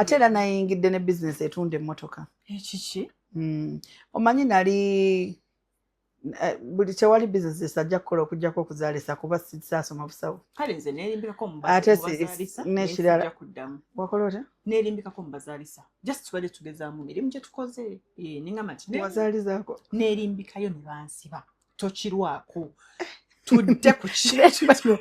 ate era nayingidde ne business etunda emmotoka. Kiki? Omanyi nali buli kyewali business ajja kukola okujjako okuzaalisa kuba sisaasoma busawo. Kale nze neerimbikako mu bazaalisa n'ekirala kuddamu. Wakola otya? Neerimbikako mu bazaalisa. Just tubadde tugezaamu mirimu gye tukoze. Ningamba nti Wazalizaako. Neerimbikayo ne bansiba. Tokirwako. Tudde ku kintu.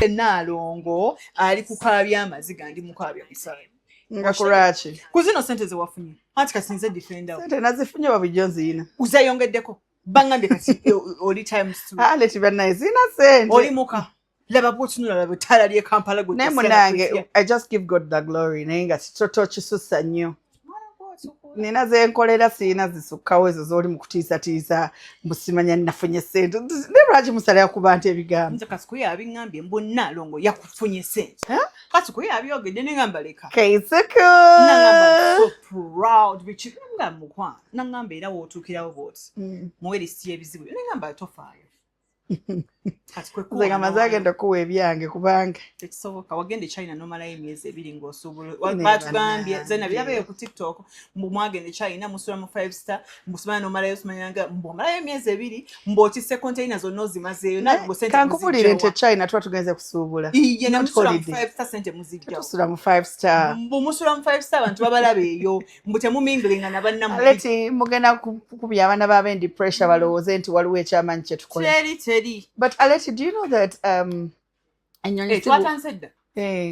Naalongo ali kukaabya amaziga ndi mukaabya musaayi. Nga kulwaki? Kuzino sente ze wafunye. Anti kasinze defender. Sente nazifunye babijjo nziina. Uzayongeddeko. Bangambye kati oli times 2. Aleti bannaye zina sente. Oli muka. Laba bw'otunula laba ttala lye Kampala gwe. Naye munnange, I just give God the glory. Naye nga tokisussa nnyo. Nina ze nkolera siina zisukkawo ezo z'oli mu kutiisatiisa mbusimanya nafunye sente. Ne lwaki musalira ku bantu ebigambo? Nze Kasuku yabiŋŋambye Naalongo yakufunye sente. Kasuku yabyogedde ne ngamba leka. Kasuku! Nangamba so proud. Bichi ngamba mukwana. Nangamba era wootuukirawo bw'oti. Muwe lisiti y'ebizibu. Ne ngamba tofaayo. Nze nga maze agenda okuwa ebyange kubanga tekisoboka wagenda China nomalayo emyezi 2 ng'osuubula batugambye zena byabeeyo ku TikTok mbu mwagenda China musula mu 5 star mbusumana nomalayo sumanyanga mbomalayo emyezi 2 mbotise container zonna ozimazeeyo nabwo sente kankubulire nti China tuba tugenze kusuubula iye na musula mu 5 star sente muzijja tusula mu 5 star mbu musula mu 5 star abantu babalabeeyo mbu temuminglinga na bannamu Aleti mugenda kukubya abaana b'abendi pressure balowooze nti waliwo ekyamanyi kye tukola. But Aleti, do you know that enyonyi twatansedda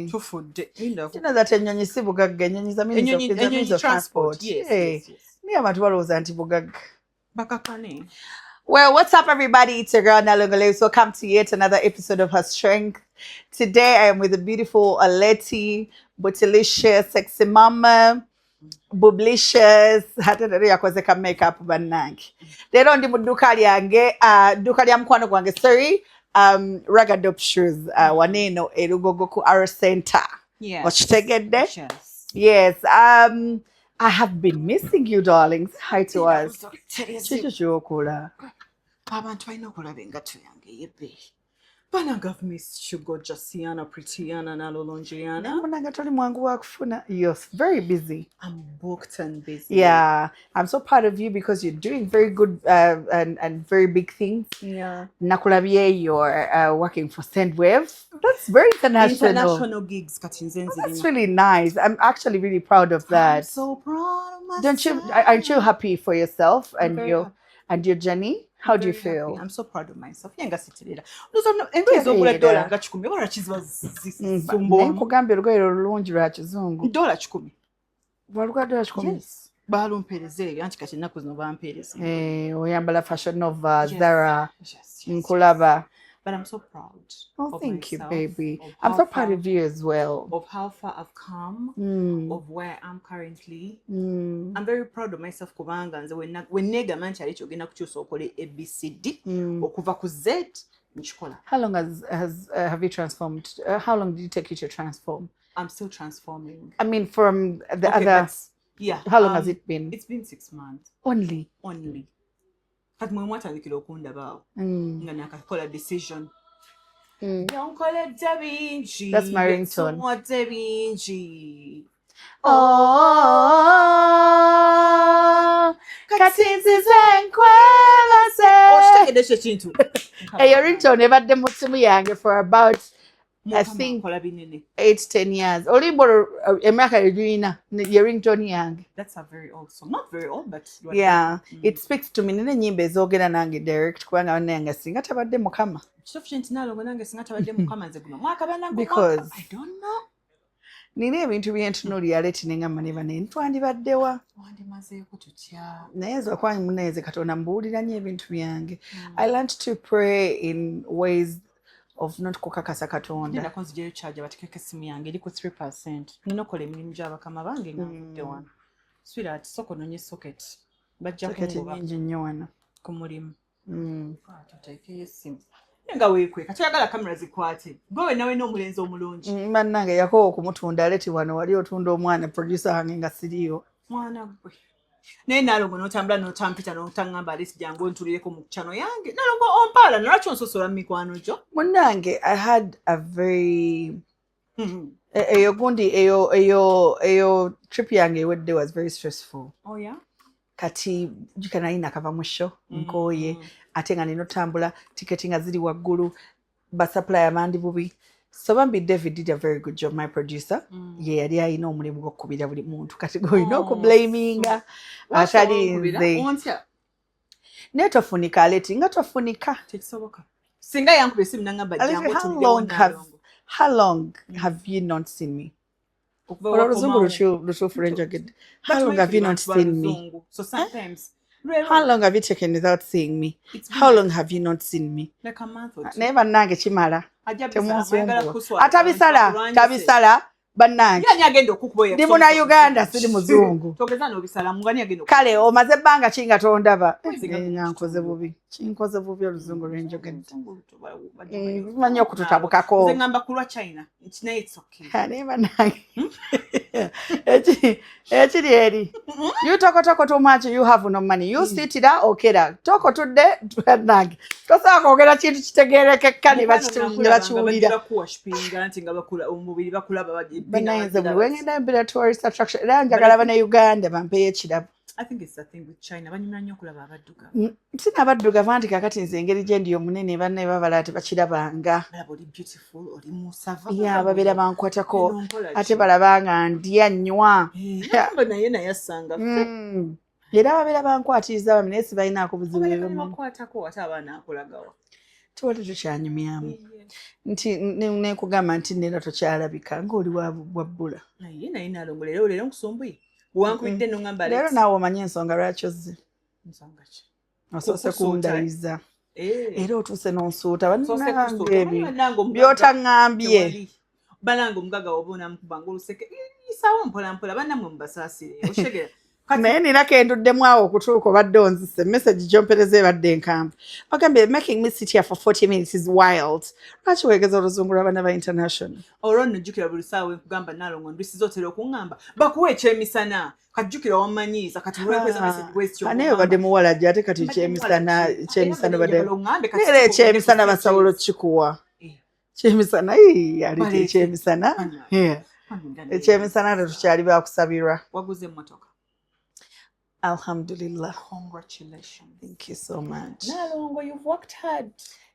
tufudde you know that enyonyi si bugagga enyonyi za means of transport. Niye abantu balowooza nti bugagga bakakane. Well, what's up, everybody? It's your girl Nalongo. Welcome to yet another episode of Her Strength. Today I am with the beautiful Aleti, Botilicious, Sexy Mama, Bublicious, hatari yakozeka makeup bannange. Lero ndi mu dduuka lyange, dduuka lya mukwano gwange, sorry, Ragadop Shoes, waneeno erugogo ku R Center. Yes. Okitegedde? Yes. I have been missing you, darlings. Hi to us. Kiki kyokola? Abantu balina okulaba engatto yange yebbe. Bananga I've missed you, gorgeousiana, prettyana, nalolongiana. Munanga toli mwangu wa kufuna. You're very busy. I'm booked and busy. Yeah, I'm so proud of you because you're doing very good and very big things. Yeah. Nakulabye, you're working for Sendwave. That's very international. International gigs, that's really nice. I'm actually really proud of that. I'm so proud of myself. Aren't you happy for yourself and your journey? How do you feel? Happy. I'm so proud of myself. Yenga sitirira. Engoye ogula $1 nga 10 wala chiziba zisumbo. Nkugambye olugoye olulungi lwa kizungu. $10. Waluga $10? Yes. Balumpereze anti kati ennaku zino bampereza. Oyambala Fashion Nova, Zara. Yes. Nkulaba. But I'm so proud. Oh, thank you, baby. I'm so proud of you as well. Of how far I've come, of where I'm currently. I'm very proud of myself kubanga nze when nega manchi ali kyogenda kukyusa okole ABCD okuva ku Z nchikola. How long have you transformed? How long did it take you to transform? I'm still transforming. I mean, from the other. Yeah. How long has it been? It's been 6 months. Only. Kati mwe mwatandikira okundabaawo nga nakakola decision. Yonkoledde bingi. That's my ringtone. Tumwadde bingi. Kati nzize nkwebase. Okitegedde ekyo ekintu. Eyo ringtone ebadde mu ssimu yange for about I think 8-10 years. Olimbo emyaka egirina ye ringtone yange. That's a very old song. Not very old, but yeah, it speaks to me. Nene nyimba ezogera nange direct kubanga wanenge singa tabadde mukama. Sufficient nalo nange singa tabadde mukama nze guno. Mwaka banangu because I don't know. Nina ebintu byentunuulira Aleti nenga ne bane ntwandibaddewa. Wandimazeeko tutya. Naye zo kwani muneze Katonda mbuulira nnyo ebintu byange. I learned to pray in ways of not kukakasa Katonda. Nina konzijero charge batikeke simu yange liko 3%. Ninokola emirimu gy'abakama bange nga mudde wano. Sweetheart, soko nonye socket. Bajja kungoba. Socket nyingi nnyo wano. Ku mulimu. Tuteekeyo essimu nga weekweka toyagala kamera zikwate gwe nawe n'omulenzi omulungi bannange yakowa okumutunda Aleti wano wali otunda omwana producer wange nga siriyo mwana gwe naye Nalongo n'otambula n'otampita n'otaŋŋamba Aleti jangu ntulireko mu chano yange Nalongo ompaala nalwaki onsosola mu mikwano gyo munnange I had a very eyo gundi eyo trip yange ewedde was very stressful. Oh yeah? Kati jika nali nakava mu show nkooye ate nga ninotambula tiketi nga ziri waggulu basupplier mandi bubi so bambi David did a very good job my producer ye yali alina omulimu gw'okukubira buli muntu kati golina okublaminga atali nze naye tofunika Aleti nga tofunika tekisoboka singa yankuba esimu nangamba jangu how long have you not seen me? How long have you not seen me? So sometimes how long have you taken without seeing me? How long have you not seen me? Like a month or two. Never nange chimala. Tabisala bannange. Yani agenda okukuboya. Ndi muna Uganda siri muzungu. Togeza n'obisala mugani agenda. Kale omaze ebbanga kinga tondaba. Nkoze bubi. Kinkoze bubi oluzungu lwenjogedde. Manyi okututabukako. Nze ngamba kulwa China. Naye it's okay. Never nange. Ekiri eri. You talk too much, you have no money. You sit there, okay da. Talk tudde bannange. Tosobola kwogera kintu kitegeerekeka ne bakiwulira. Kuwashipinga nti nga bakula omubiri bakulaba baji. Banayenze buli wengenda mbira tourist attraction. Era njagala bana Uganda bampeyo ekirabo. I think it's the thing with China. Banyumya nnyo okulaba abadduka. Sina abaddugavu anti kakati nze engeri gye ndi omunene banne babala ate bakirabanga. Balaba oli beautiful, oli musava. Yeah, babeera bankwatako ate balaba nga ndya nnywa. Naye asanga. Era babeera bankwatiriza bamwe naye sibalinaako buzibu bakwatako ate abaana akolagawa. Tuwate tukyanyumyamu. Nti nekugamba nti nera tokyalabika ng'oli wabbula. Naye Nalongo leero nkusumbuye. Wankubidde n'ongamba leero naawe omanyi ensonga lwaki ozze. Nsonga ki? Osoose kundayiza. Era otuuse n'onsuuta bannange ebyo by'otaŋŋambye. Bannange omugaga oba onamukuba ng'oluseke yisawo mpolampola bannamwe mubasaasire oshegera. Naye nina kenduddemu awo okutuuka obadde onzise message gyompereza ebadde enkambwe ogambye making me sit here for 40 minutes is wild. Lwaki weegeza oluzungu lw'abaana ba international? Olwo nnojjukira buli ssaawa nkugamba Nalongo ndwisiza otera okuŋŋamba bakuwa ekyemisana kajjukira wamanyiiza kati mulwekweza message bwesityo. Naye obadde muwala gye ate kati ekyemisana badde neera ekyemisana basobola okukikuwa. Ekyemisana alete ekyemisana. Ekyemisana tetukyali bakusabirwa. Waguze emmotoka. Alhamdulillah. Congratulations. Thank you so much. Nalongo, you've worked hard.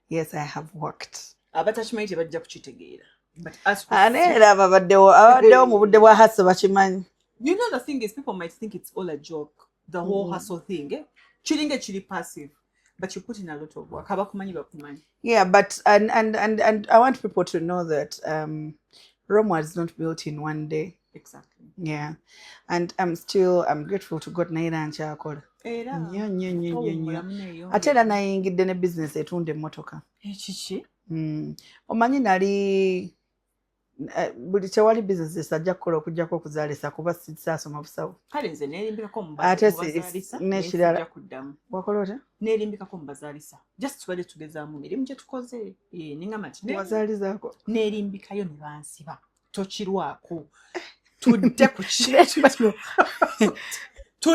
Yes, I have worked. Abatakimanyi tebajja kukitegeera. But as neera abaddewo mu budde bwa hustle bakimanyi. You know the thing is people might think it's all a joke. The whole hustle thing. Kiringa kiri passive. But you put in a lot of work. Abakumanyi bakumanyi. Yeah, but and I want people to know that Rome was not built in one day. Exactly. Yeah. And I'm grateful to God naira nkyakola. Nnyo. Ate era nayingidde ne business etunda emmotoka. Ekiki? Omanyi nali buli tewali business esajja kukola okugyako okuzaalisa kuba sisaasoma busawo. Kale nze neerimbikako mu bazaalisa n'ekirala wakola otya? Neerimbikako mu bazaalisa. Just tubadde tugezaamu mirimu gye tukoze. Ningamba nti wazalizaako. Neerimbikayo ne bansiba. Tokirwako. Tudde ku kintu.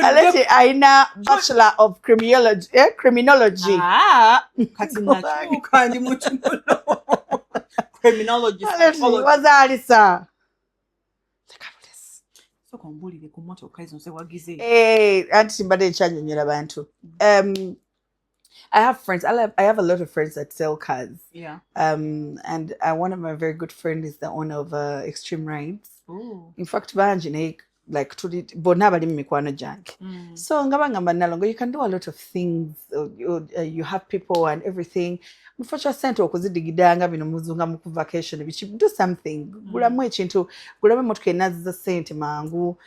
Aleti aina Bachelor of Criminology. Kati nakyuka ndi mu kimuno. Criminology. Aleti wazaalisa. Sooka ombuulire ku mmotoka ezo nze wagize. Anti mbadde nkyanyonyola bantu. I have friends. I have a lot of friends that sell cars. Yeah. And one of my very good friends is the owner of Extreme Rides. Ooh. In fact, banji like to bonna bali mikwano jange. So ngabanga Nalongo, you can do a lot of things. You have people and everything. Mufasha sente okuzidigidanga bino muzunga mu vacation bichi do something. Gulamu ekintu gulamu motoka enaziza sente mangu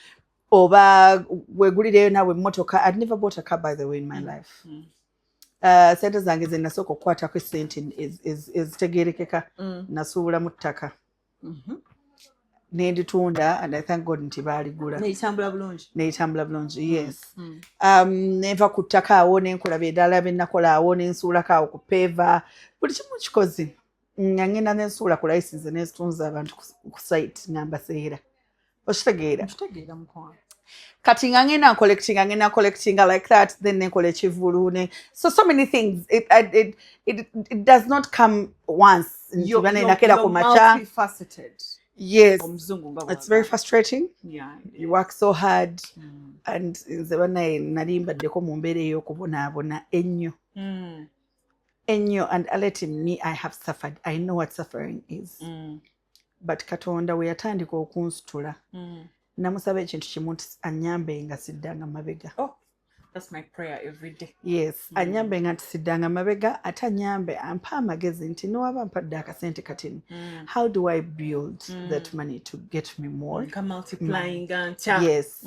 oba wegulireyo nawe motoka. I'd never bought a car by the way in my life. Sente zange ze nasooka okukwatako sente ezitegeerekeka nasuubula mu ttaka. Neditunda, and I thank God nti baaligula. Neitambula bulungi. Yes. Neva ku ttaka awo nenkola beddala bennakola awo nensuulako awo ku peva buli kimu kikoze. Nga ngenda nensuula ku license nezitunza abantu ku site nga mbaseera. Okitegeera? Nkitegeera mukwano. Kati nga ngenda collectinga like that, then nenkola ekivulu. So many things. It does not come once. You're multifaceted. Yes, it's very frustrating. Yeah, you work so hard, and nze banaye nali mbaddeko mu mbeera ey'okubonaabona ennyo. And Aleti, me, I have suffered. I know what suffering is. But Katonda we yatandika okunsitula. Namusaba ekintu kimu nti anyambe nga siddanga mabega. Oh, that's my prayer every day. Yes, anyambe nga siddanga mabega, ate anyambe ampa amagezi nti nowaba mpadde akasente katini. How do I build that money to get me more? Multiplying. Yes.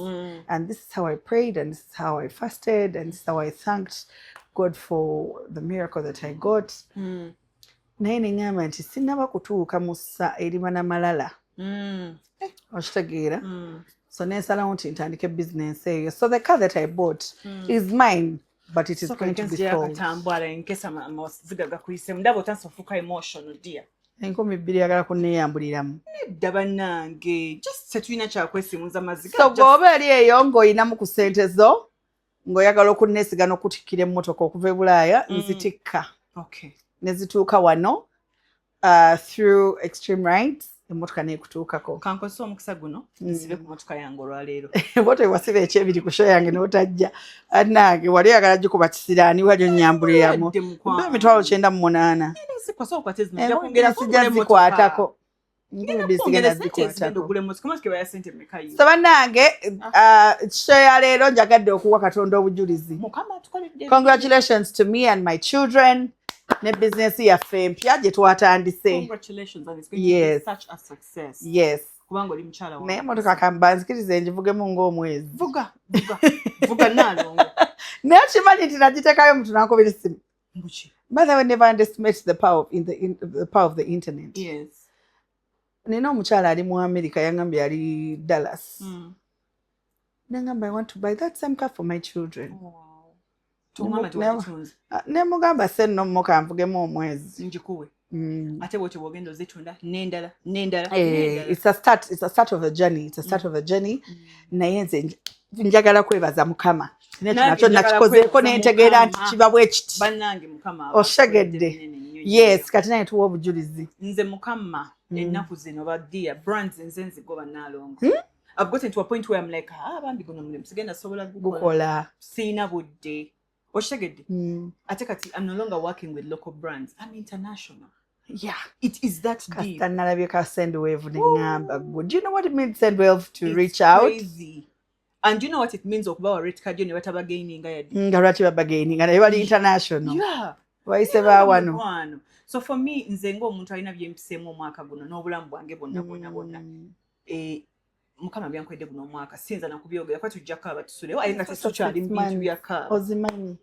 And this is how I prayed, and this is how I fasted, and this is how I thanked God for the miracle that I got. Naye nengamba nti sinaba kutuuka mu ssa erimana malala. Okitegeera? So nensalawo nti ntandike business eyo. So the car that I bought is mine, but it is going to be sold. Enkumi bbiri yagala kunneeyambuliramu. Nedda bannange, just tetulina kyakwesimuza maziga. So bw'oba eri eyo ng'oyinamu ku ssente zo ng'oyagala okunneesiga n'okutikkira emmotoka okuva e Bulaaya, nzitikka. Okay. Nezituuka wano through extreme rights. Emmotoka neekutuukako. Kankozesa omukisa guno nsibe ku mmotoka yange olwaleero. Bw'otyo wasiba ekyebiri ku show yange n'otajja. Annange wali oyagala gikuba kisiraani wali onnyambuliramu. Mpa emitwalo 98. Sijja zikwatako. So bannange show ya leero njagadde okuwa Katonda obujulizi. Congratulations to me and my children. Ne business yaffe empya gye twatandise. Congratulations, and it's going to be such a success. Yes. Kubanga oli mukyala wange. Naye motoka kambanzikirize njivugemu ng'omwezi. Vuga naalongo. Naye kimanyi nti nagiteekayo mu tunankobera essimu. Mbuki. But I would never underestimate the power of the internet. Yes. Nina omukyala ali mu America yangambye ali Dallas. Nangamba, I want to buy that same car for my children. Nemugamba se nno mmoka nvugemu omwezi. Njikuwe. Ate bw'otyo bw'ogenda ozitunda n'endala. It's a start of a journey. It's a start of a journey. Naye nze njagala kwebaza Mukama. Nakyo nakikozeeko nentegeera nti kiba bwe kiti. Bannange Mukama. Oshegedde. Yes, kati naye tuwa obujulizi. Nze Mukama ennaku zino baddiya brands nze nzigoba naalongo. I've gotten to a point where I'm like, bambi guno mulimu sigenda sobola gukola. Siina budde. Oshegedde. Ate kati I'm no longer working with local brands. I'm international. Yeah. It is that deep. Nalabye ka Sendwave n'engamba. Do you know what it means Sendwave to reach out? It's crazy. And do you know what it means okuba wa rate card yo ne bataba gaining yadi? Nga lwaki baba gaining nga naye bali international. Yeah. Wayise baawano. So for me nze ng'omuntu alina byempiseemu omwaka guno n'obulamu bwange bonna. Mukama byankwedde guno omwaka sinza nakubyogera kwa tujja kaaba tusulewo aye nga tetukyali mu bintu bya kaaba. Ozimanyi.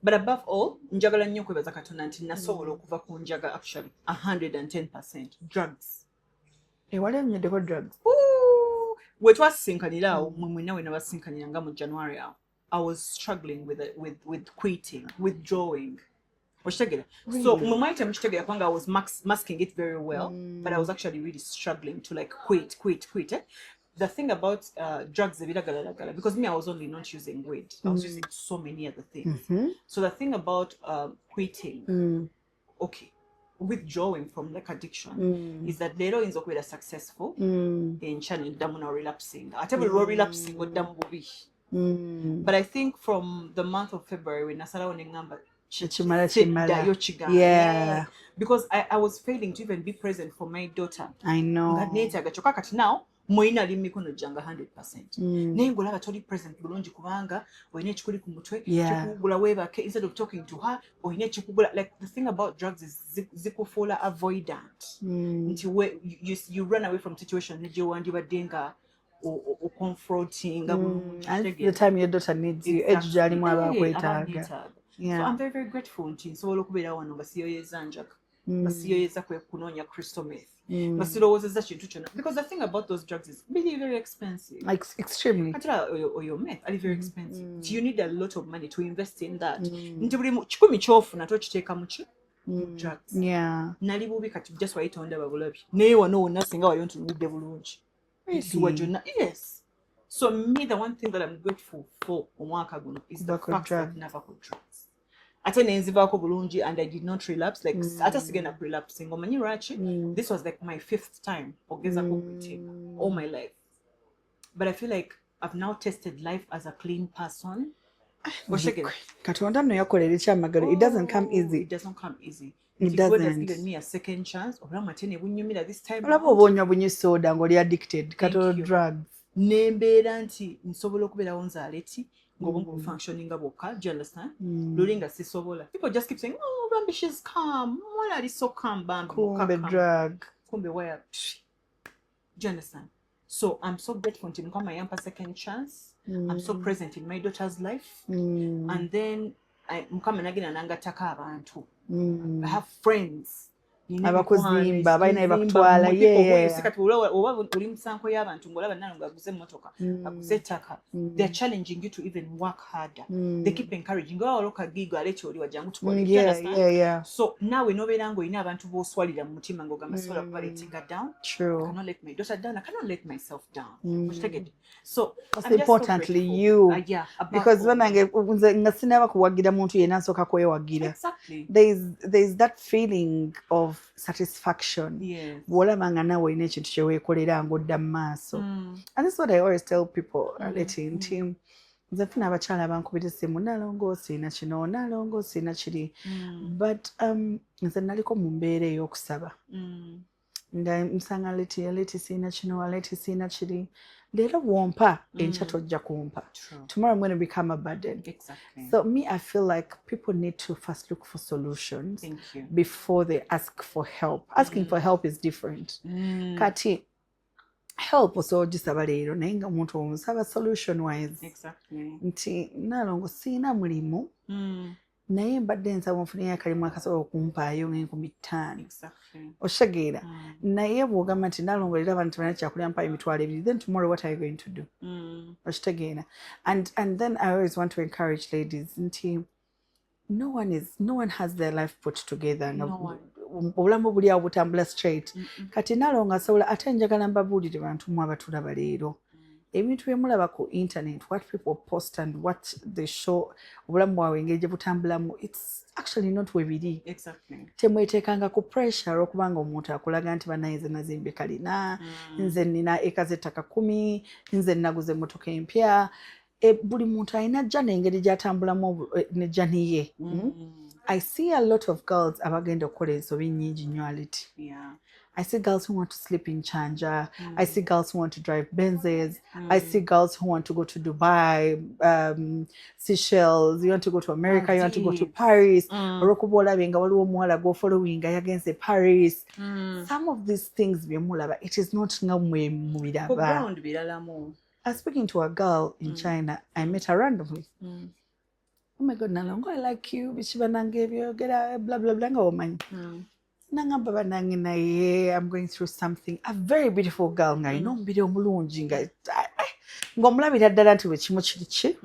But above all, njagala nnyo kwebaza Katonda nti nasobola okuva ku njaga actually 110% drugs. Wali onyweddeko drugs? We twasisinkanira awo mwe mwenna we nabasinkanira nga mu January awo. I was struggling with quitting, withdrawing. Really? So my time I was masking it very well, but I was actually really struggling to like quit. The thing about drugs, because me, I was only not using weed. I was using so many other things. So the thing about quitting, withdrawing from like addiction, is that later in Zokweda successful in channel damuna relapsing. I tell you, relapsing with damubi. But I think from the month of February when Nasara on number. Yeah. Because I was failing to even be present for my daughter. I know. Now, moina ali mikono janga 100%. Nengola batoli present bulungi kubanga oyine chikuli ku mutwe chikugula webake instead of talking to her oyine chikugula like the thing about drugs is zikufola avoidant. Nti you run away from situations that you want badenga or confronting and the time your daughter needs you ejjali mu abakwetaaga. So I'm very, very grateful nti nsobola okubeera wano nga siyoyeza njaka. basiyoyeza kunoonya crystal meth basirowoozeza kintu kyonna because the thing about those drugs is really very expensive, like extremely. ate oyo meth ali very expensive. You need a lot of money to invest in that. Nti buli 100 kyofuna tokiteeka mu ki drugs. Nali bubi kati just wayitonda babulabi naye wano wonna singa wali ontunulidde bulungi isuwa gyonna. Yes. So me, the one thing that I'm grateful for omwaka guno is the fact that I've never got drugs. Ate nenzivaako bulungi and I did not relapse. Like ate sigenda relapsing. Omanyi lwaki? This was like my 5th time ogezako kuteeka all my life. But I feel like I've now tested life as a clean person. Katonda no yakolera ekyamagalo. It doesn't come easy. It doesn't come easy. It God has doesn't. given me a second chance. Obulamu ate ne bunyumira this time. Olaba obonywa bunyi soda ng'oli addicted. Katono drugs. Nembeera nti nsobola okubeerawo nze Aleti ng'obwongo functioning nga bwokka. Do you understand? Luli nga sisobola. People just keep saying, oh, Bambi, she's calm. Mwana ali so calm, Bambi. Kumbe drug. Kumbe where? Do you understand? So I'm so grateful to Mukama yampa second chance. I'm so present in my daughter's life. And then Mukama nagenda nangataka abantu. I have friends. Abakuzimba balina ebakutwala oba oli musanko y'abantu ng'olaba nalo ng'aguze emmotoka aguze ettaka. They're challenging you to even work harder. They keep encouraging oba wali okagigo Aleti oli wajjangu tukole. So naawe n'obeera ng'olina abantu b'oswalira mu mutima ng'ogamba sobola kubaleetinga down. I cannot let my daughter down. I cannot let myself down. So most importantly you, because banange nga sinaba kuwagira muntu yenna nsooka kwewagira. There's that feeling of satisfaction. Bw'olaba nga naawe olina ekintu kye weekolera ng'odda mu maaso. And this is what I always tell people, Aleti, nti nze nfuna abakyala abankubira essimu nalongo siina kino nalongo siina kiri, but nze naliko mu mbeera ey'okusaba nga nsanga Aleti siina kino, Aleti siina kiri. Leero wompa enkya tojja kumpa. Tomorrow I'm going to become a burden. So me, I feel like people need to first look for solutions before they ask for help. Asking for help is different. Kati help osobola ogisaba leero naye nga omuntu omusaba solution wise. Nti nalongo siina mulimu naye mbadde nsaba nfune akalimu akasobola okumpaayo ng'enkumi 5. Oshageera naye bw'ogamba nti nalongo leero abantu balina kyakulya mpaayo emitwalo 2, then tomorrow what are you going to do? Okitegeera. And then I always want to encourage ladies nti no one has their life put together. Obulamu buli awo butambula straight. Kati nalongo asobola ate njagala mbabuulire bantu mu abatulaba leero. Ebintu byemulaba ku internet, what people post and what they show, obulamu bwabwe engeri gye butambulamu, it's actually not we biri. Temweteekanga ku pressure okubanga omuntu akulaga nti banaye nze nazimbe kalina, nze nina eka z'ettaka 10, nze naguze emmotoka empya. Buli muntu alina jja n'engeri gy'atambulamu ne jjani ye. I see a lot of girls abagenda okukola ensobi nnyingi nnyo Aleti. I see girls who want to sleep in Chanja. I see girls who want to drive Benzes. I see girls who want to go to Dubai, Seychelles. You want to go to America. You want to go to Paris. Orokubola benga waliwo omuwala go following yagenze Paris. Some of these things byemulaba, it is not nga mwe mubiraba. I was speaking to a girl in China. I met her randomly. Oh my God, Nalongo, I like you. Bishiba nangebyo, get blah blah blah. Oh man. Nangamba banange naye, I'm going through something. A very beautiful girl nga ino mbiri omulungi nga ng'omulabira ddala nti bwe kimu kiri ki.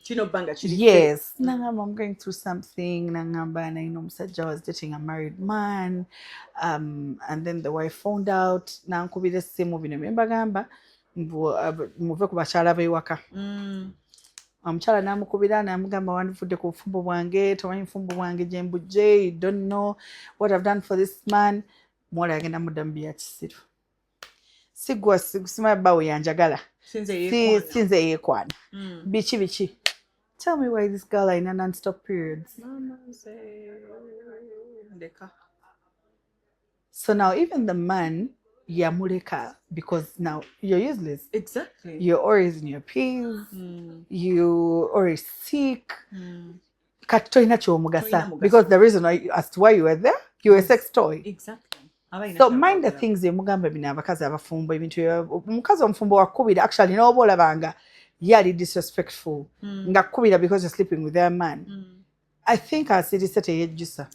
Kino bbanga kiri. Yes. Nangamba I'm going through something. Nangamba nayina omusajja was dating a married man. And then the wife found out. Nankubira essimu bino bye mbagamba muve ku bakyala b'ewaka. Omukyala n'amukubira n'amugamba wandifudde ku bufumbo bwange, tomanyi bufumbo bwange gye mbujje, you don't know what I've done for this man. Muwala yagenda muddamu bya kisiru. Sigwa simanyi bbawe yanjagala. Sinze yeekwana. Biki. Tell me why this girl alina non-stop periods. So now even the man yamuleka because now you're useless. You're always in your pills. You always sick. Kati tolina ky'omugasa because the reason as to why you were there, you were a sex toy. So mind the things yemugamba bino abakazi abafumbo ebintu omukazi omufumbo wakubira actually n'oba olabanga yali disrespectful nga kubira because you're sleeping with their man. I think our city set eyejjusa.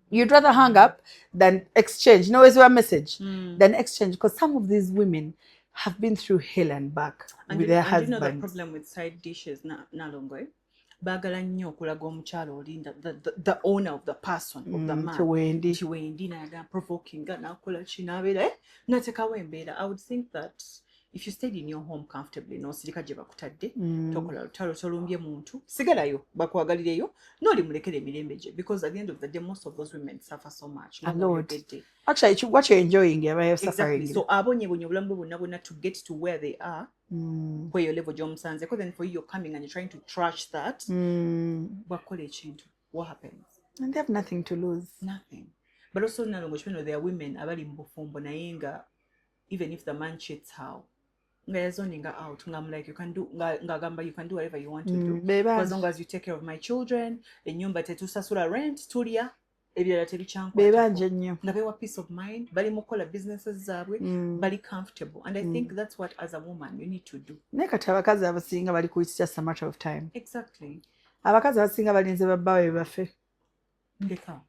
You'd rather hang up than exchange. No, it's a message than exchange, because some of these women have been through hell and back with their and you know the husbands. problem with side dishes nalongo baagala nnyo okulaga omukyala olinda the owner of the person of the man Tiwendi. tiwendi nayaga provoking nakola ki nabeera nateekawo embeera. I would think that if you stayed in your home comfortably n'osirika gye bakutadde tokola lutalo tolumbye muntu sigalayo bakwagalireyo n'oli mulekera emirembe gye, because at the end of the day most of those women suffer so much. Actually, what you're enjoying, you're suffering. Exactly. So abonye obulamu bwonna to get to where they are, where your level gy'omusanze, because then for you you're coming and you're trying to trash that, bakola ekintu, what happens? And they have nothing to lose. Nothing. But also nalongo there are women abali mu bufumbo naye nga even if the man cheats how nga yazoninga out nga I'm like you can do nga gamba you can do whatever you want to do for as long as you take care of my children, enyumba tetusasula rent tulya ebirala bebanje nnyo nga bewa peace of mind, bali mukola businesses zaabwe, bali comfortable, and I think that's what as a woman you need to do. Ne kati abakazi abasinga bali ku it's just a matter of time. Exactly. Abakazi abasinga balinze babbawe bafe ndeka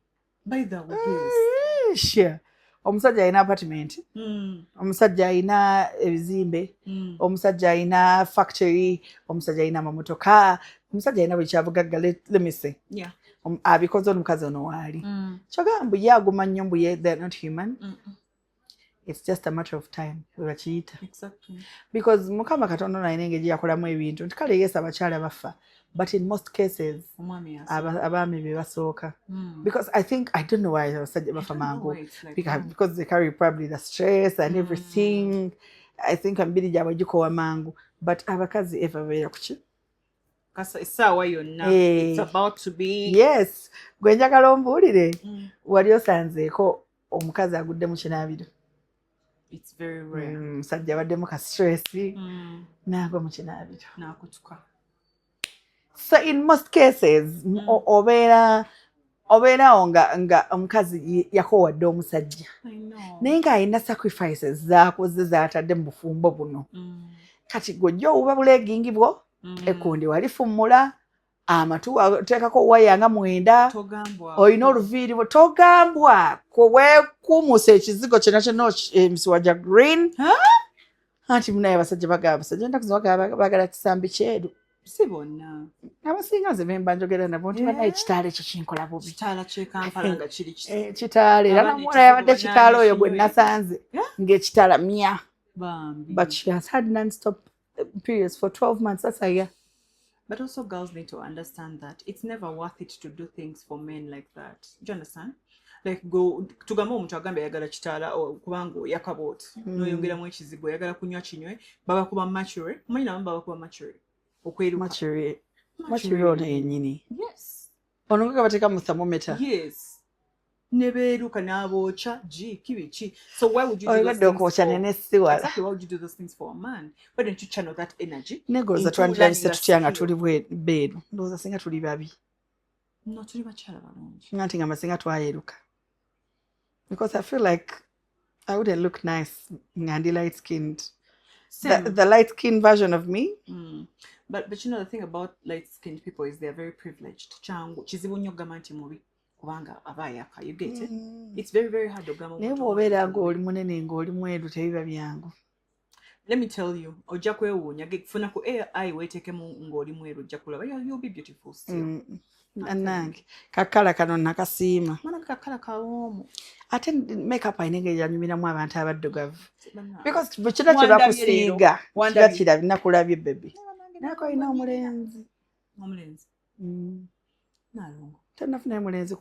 by the way sure. Omusajja alina apartment, omusajja alina ebizimbe, omusajja alina factory, omusajja alina amamotoka, omusajja alina buli kyavugaga, let me say. Yeah. Abikoze omukazi ono waali. Kyogamba mbu ye aguma nnyo mbu ye they're not human. It's just a matter of time. Webakiyita. Exactly. Because Mukama Katonda alina engeri yakolamu ebintu. Nti kale yesu abakyala bafa. But in most cases, abami be basooka. Because I don't know why abasajja bafa mangu. Because they carry probably the stress and everything. I think ambiri gyabwe gikowa mangu. But abakazi eva beera kuki? Essaawa yonna. It's about to be. Yes. Gwe njagala ombuulire. Wali osanzeeko omukazi agudde mu kinaabiro. It's very rare. Musajja abaddemu ka stress. N'agwa mu kinaabiro. N'akutuka. So in most cases, obeerawo nga omukazi yakowadde omusajja. Naye ng'alina sacrifices z'akoze z'atadde mu bufumbo buno. Kati gojja owuba buleegingi bwo, ekkundi walifummula, amatu oteekako waya nga 9, olina oluviiri bwo, togambwa weekuumusa ekizigo kyonna kyonna emisiwagya green. Anti munaye abasajja bagamba abasajja ennaku zino bagala kisambi kyeru. Si bonna. Abasinga nze bemba njogera nabo nti banaye ekitaala ekyo kinkola bubi. Ekitaala ky'e Kampala nga kiri kitaala era namuwala yabadde ekitaala oyo gwe nasanze ng'ekitaala mya. But she has had non-stop periods for 12 months. That's a year. But also girls need to understand that it's never worth it to do things for men like that. Do you understand? Like tugamba omuntu agamba yagala kitaala kubanga yakabooti n'oyongeramu ekizigo yagala kunywa kinywe babakuba mature. Omanyi nabamu babakuba mature. Mature ono yennyini. Yes. Ono nga bateeka mu thermometer. Yes. Nebeeruka n'abookya kibiki. So why would you do those things exactly, why would you do those things for a man? Why don't you channel that energy? Negooza twandiyalise tutya nga tuli beeru. Ndowooza singa tuli babi. No, tuli bakyala balungi. Nganti nga masinga twayeruka. Because I feel like I wouldn't look nice nga ndi light-skinned. The light-skinned version of me. But you know the thing about light-skinned people is they're very privileged. Changu kizibu nnyo okugamba nti mubi kubanga abayaka. You get it? It's very very hard okugamba. Naye bw'obeera ng'oli munene ng'oli mweru tebiba byangu. Let me tell you, ojja kwewuunya gekufuna ku AI weeteekemu ng'oli mweru ojja kulaba you'll be beautiful still. Annange kakala kano nakasiima. Mana kakala kawoomu. Ate makeup ayina engeri yanyumiramu abantu abaddugavu. Because bwe kino kye bakusiiga kiba kirabina kulabye bebe. Naako alina omulenzi. Omulenzi? Nalongo. Tannafunayo mulenzi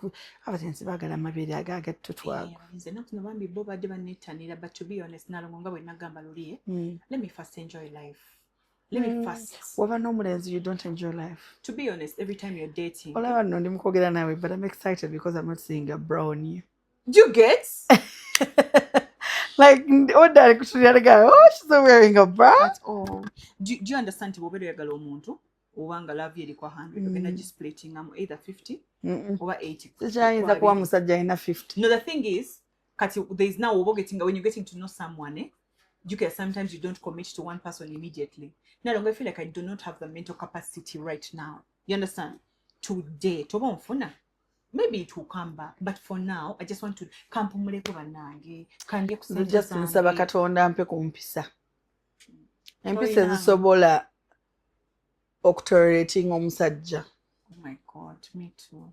abatenzi baagala amabeere agagatutwago. Nze ennaku zino bambi bo badde banneettanira, but to be honest Nalongo nga bwe nagamba luliye, let me first enjoy life. Let me first. Waba n'omulenzi you don't enjoy life. To be honest, every time you're dating. Olaba nno ndi mu kwogera naawe, but I'm excited because I'm not seeing a bra on you. Do you get? Like, ordinary kutulia go, oh, she's not wearing a bra. That's all. Do you understand nti bw'obeera oyagala omuntu obanga love eri kwa 100 ogenda gisplitting either 50 or 80. Sikyayinza kuba musajja alina 50. No, the thing is, kati there is now when you're getting to know someone, you can sometimes you don't commit to one person immediately. No longer I feel like I do not have the mental capacity right now. You understand? Today, toba mfuna. maybe it will come back, but for now I just want to kampumuleko bannange kandye kusente just nsaba Katonda mpe kumpisa empisa ezisobola okutolerating omusajja. Oh my God, me too.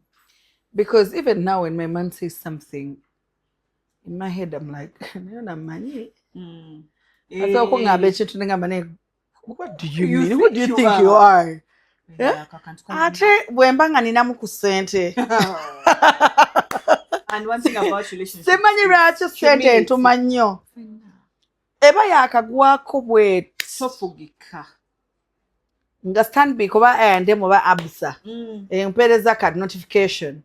Because even now when my man says something in my head I'm like nayo namanyi asa ko ngabe ekintu ngamba ne what do you mean? Who do you think you are? Ate bwemba nga ninamu ku ssente. And one thing about relationships, simanyi lwaki ssente ntuma nnyo eba yakagwako bwe tofugika nga Stanbic oba A&M oba Absa empeereza kati notification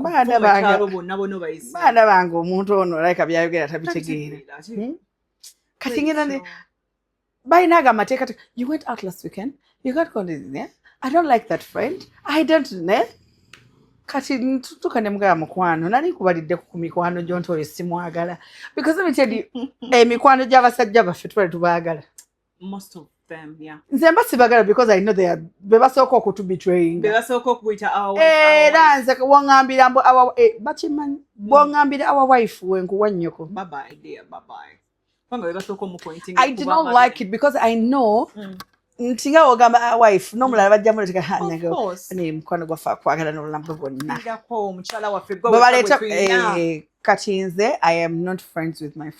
baana bange omuntu ono like byayogera tabitegeera kati ngenda ne bayinaga amateeka you went out last weekend you got called yeah? I don't like that friend I don't know kati ntutuka ne mugaba mukwano nali kubalidde ku mikwano gyonto oyo simwagala because let me tell you emikwano gy'abasajja baffe twali tubaagala most of them, yeah. Nze mba sibagala because I know they are bebasooka okutubetraying bebasooka okuyita era nze wangambira mbu bakimanyi bwongambira our wife wenkuwa nnyoko bye bye dear bye bye wanga bebasooka omupointing I do not like it because I know ntinga ogamba wife n'omulala bajja muleeteka hanyago ne mukwano gwafe akwagala n'olulambo bwonna omukyala waffe bwebaleeta kati nze I am not friends with my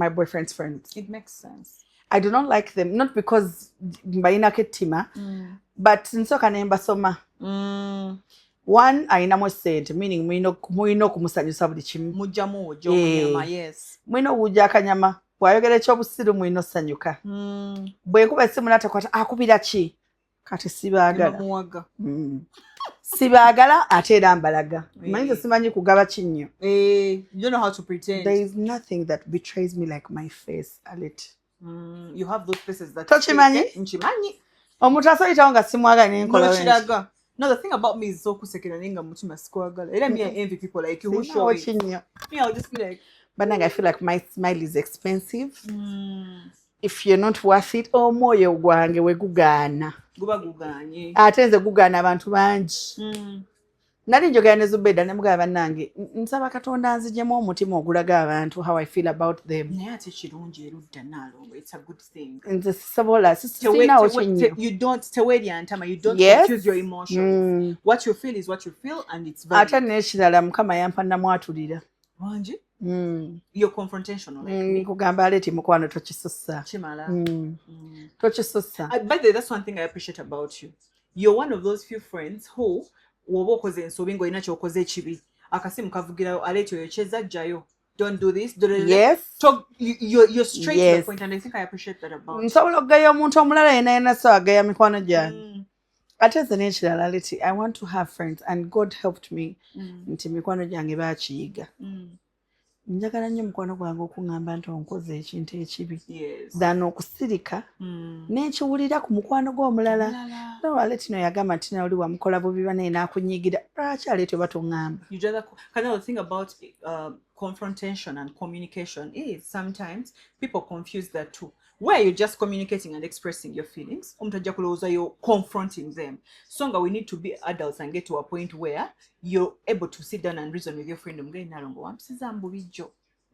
boyfriend's friends. It makes sense. I do not like them not because mbayinako ettima but nsooka ne mbasoma one ayinamu ssente meaning mulina okumusanyusa buli kimu mujjamu ojo munyama yes mulina obuuja akanyama bw'ayogera ekyobusiru mulina osanyuka bw'enkuba essimu n'atakwata akubira ki kati sibaagala sibaagala ate era mbalaga manyi simanyi kugaba kinnyo you don't know how to pretend. There is nothing that betrays me like my face Aleti. You have those faces that tokimanyi nkimanyi omuntu asoyitawo nga simwagala nenkola kiraga. No, the thing about me is so kusekera ninga mutima sikwagala era me I envy people like you who show it. Me I'll just be like but I feel like my smile is expensive. If you're not worth it omwoyo gwange we gugaana guba guganye ate nze gugaana abantu bangi nali njogera ne Zubeda ne mugaba bannange nsaba Katonda nzijemu omutima ogulaga abantu how I feel about them naye ate kirungi erudda naalongo it's a good thing nze sisobola sisinawo kinyo you don't teweri antama you don't confuse your emotions what you feel is what you feel and it's valid ate n'ekirala Mukama yampa namwatulira wangi you're confrontational like kugamba Aleti mukwano tokisussa chimala tokisussa by the way that's one thing I appreciate about you. You're one of those few friends who woba okoze ensobi ng'olina ky'okoze ekibi akasimu kavugirayo Aleti oyo kyezajjayo don't do this yes you're straight to the point and I think I appreciate that about you. Nsobola okugaya omuntu omulala yena so agaya mikwano gyange ate nze n'ekirala Aleti I want to have friends and God helped me nti mikwano gyange baakiyiga njagala nnyo mukwano gwange okuŋŋamba nti onkoze ekintu ekibi than okusirika n'ekiwulira ku mukwano gw'omulala no Aleti no yagamba nti nawe oli wamukola bubi banaye n'akunyigira lwaki Aleti oba toŋŋamba. The thing about confrontation and communication is sometimes people confuse that too. Where you're just communicating and expressing your feelings, you're confronting them. So we need to be adults and get to a point where you're able to sit down and reason with your friend.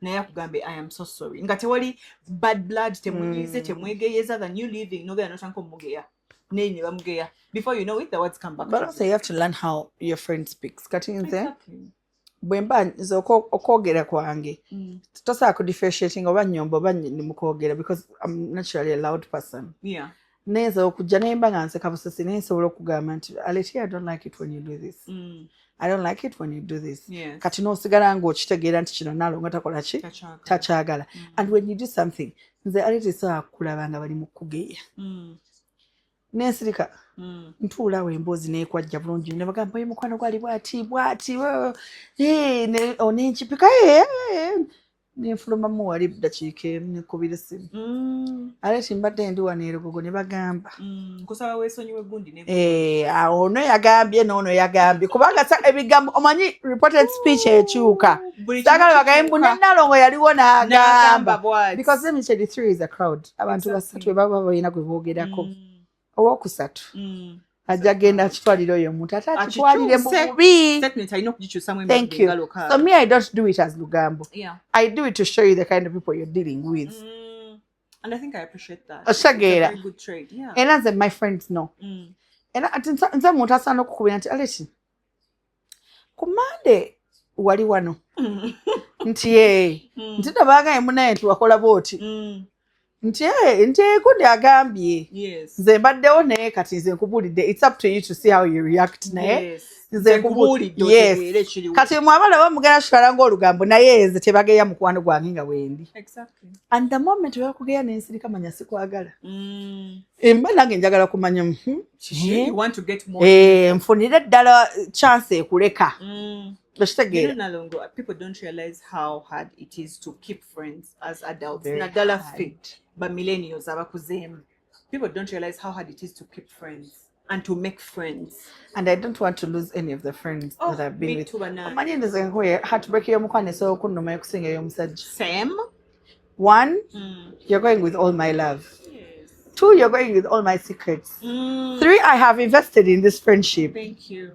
I am so sorry. Ngatewali bad blood temwegeyeza than you leaving no mugeya. Before you know it, the words come back. But also you have to learn how your friend speaks. Exactly. Bwemba nze okwogera kwange tosobola kudifferentiating oba nnyombo oba nimukwogera because I'm naturally a loud person. Neza okujja nemba nga nseka busesi naye nsobola okugamba nti Aleti I don't like it when you do this. I don't like it when you do this. Kati n'osigala ng'okitegeera nti kino naalonga takola ki takyagala and when you do something nze Aleti sobola kukulaba nga bali mu kugeya n'ensirika ntuulawo emboozi n'ekwajja bulungi ne bagamba oyo mukwano gwali bwati onenkipika nenfulumamu wali ddakiika emu nekubira essimu Aleti mbadde ndi wano erogogo ne bagamba nkusaba weesonyiwe gundi ono yagambye n'ono yagambye kubanga ebigambo omanyi reported speech ekyuka saagala bagaye mbu Nalongo yaliwo n'agamba because let me tell you 3 is a crowd abantu basatu bwe baba balina gwe boogerako owokusatu ajja genda akitwalira oyo omuntu ate akitwalire mu bubi. Thank you. So me, I don't do it as lugambo. Yeah. I do it to show you the kind of people you're dealing with. And I think I appreciate that. It's a very good trade. Yeah. And as my friends know. And nze muntu asaana okukubira nti Aleti ku Monday wali wano nti nti nabagaye munaye nti wakola booti nti kundi agambye nze mbaddewo naye kati nze nkubulidde. It's up to you to see how you react naye nze nkubulidde kati mwabala bamugenda kitwala ng'olugambo naye nze tebageya mukwano gwange nga wendi. And the moment webakugeya nensirika manya sikwagala emba nange njagala kumanya nfunire ddala chance ekuleka. People don't realize how hard it is to keep friends as adults. Nadala fit, but millennials abakuzemu. People don't realize how hard it is to keep friends and to make friends. And I don't want to lose any of the friends that I've been with. Manye nze nkwe heartbreak y'omukwano esobola okunnuma okusinga ey'omusajja. Same. One, you're going with all my love. Two, you're going with all my secrets. Three, I have invested in this friendship. Thank you.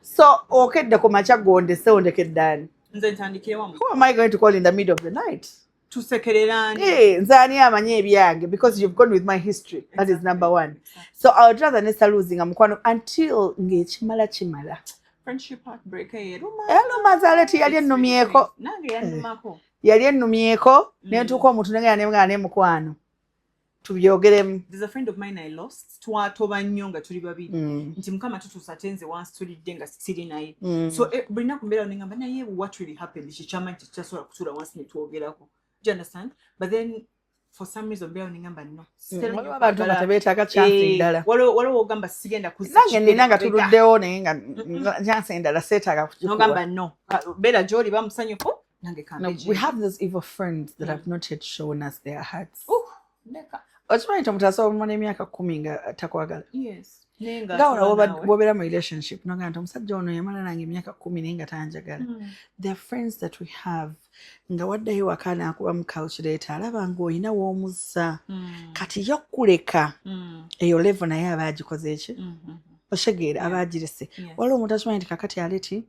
So, okedde ku makya gondese ondekedde. Who am I going to call in the middle of the night? Nze ani amanyi ebyange, because you've gone with my history. That is number one. So I would rather nesta losing mukwano until ng'ekimala kimala. Friendship heartbreak Aleti yali ennumyeko. Yali ennumyeko n'entuuka omuntu nga ne mukwano. Tubyogeremu. There's a friend of mine I lost. Twatoba nnyo nga tuli babiri. Nti mukama tutusatenze once tulidde nga siri naye. So bulina kumbeera onengamba naye what really happened kikyama nti kyasobola kutuula once ne twogerako. Do you understand? But then for some reason beera onengamba no. Waliwo abantu nga tebeetaaga chance endala. Waliwo ogamba sigenda kuzza. Nange nina nga tuluddewo naye nga chance endala seetaaga kugikuba. Nogamba no. Beera gy'oli bamusanyufu nange kambe. We have those evil friends that have not yet shown us their hearts. Okimanyi omuntu asobola omumala emyaka 10 nga takwagala. Nga wobeera mu relationship noga nti omusajja ono yamala nange emyaka 10 naye nga tanjagala. There are friends that we have nga waddayo waka naakuba mu calculator alaba ng'olina w'omuzza kati yokuleka eyo level naye aba agikoze eki oshegeera aba agirese. Waliwo omuntu akimanyi nti kakati Aleti